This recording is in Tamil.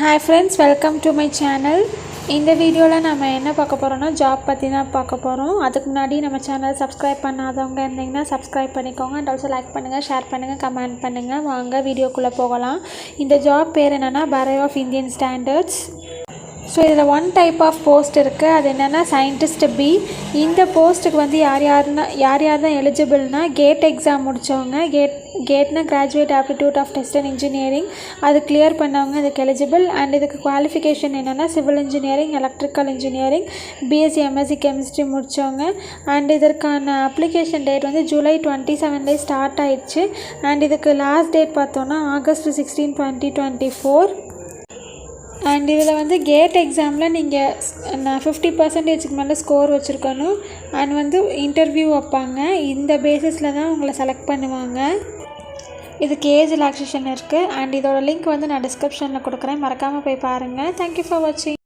Hi friends, welcome to my channel. இந்த வீடியோவில் நம்ம என்ன பார்க்க போகிறோம்னா ஜாப் பற்றி தான் பார்க்க போகிறோம். அதுக்கு முன்னாடி நம்ம சேனல் சப்ஸ்கிரைப் பண்ணாதவங்க இருந்தீங்கன்னா சப்ஸ்கிரைப் பண்ணிக்கோங்க. அண்ட் ஆல்சோ லைக் பண்ணுங்கள், ஷேர் பண்ணுங்கள், கமெண்ட் பண்ணுங்கள். வாங்க வீடியோக்குள்ளே போகலாம். இந்த ஜாப் பேர் என்னென்னா பரோ ஆஃப் இந்தியன் ஸ்டாண்டர்ட்ஸ். ஸோ இதில் ஒன் டைப் ஆஃப் போஸ்ட் இருக்குது. அது என்னென்னா சயின்டிஸ்ட் பி. இந்த போஸ்ட்டுக்கு வந்து யார் யார் தான் எலிஜிபிள்னா கேட் எக்ஸாம் முடித்தவங்க. கேட்னா graduate aptitude of test and engineering. அது கிளியர் பண்ணவங்க இதுக்கு எலிஜிபிள். அண்ட் இதுக்கு குவாலிஃபிகேஷன் என்னென்னா civil engineering, electrical engineering, BSc MSc chemistry முடித்தவங்க. அண்ட் இதற்கான அப்ளிகேஷன் டேட் வந்து ஜூலை 27 ஸ்டார்ட் ஆயிடுச்சு. அண்ட் இதுக்கு லாஸ்ட் டேட் பார்த்தோன்னா August 16, 2024. அண்ட் இதில் வந்து கேட் எக்ஸாமில் நீங்கள் 50% மேலே ஸ்கோர் வச்சுருக்கணும். அண்ட் வந்து இன்டர்வியூ வைப்பாங்க. இந்த பேசிஸில் தான் உங்களை செலக்ட் பண்ணுவாங்க. இதுக்கு ஏஜ் ரிலாக்ஸேஷன் இருக்குது. அண்ட் இதோட லிங்க் வந்து நான் டிஸ்கிரிப்ஷனில் கொடுக்குறேன், மறக்காமல் போய் பாருங்கள். தேங்க்யூ ஃபார் வாட்சிங்.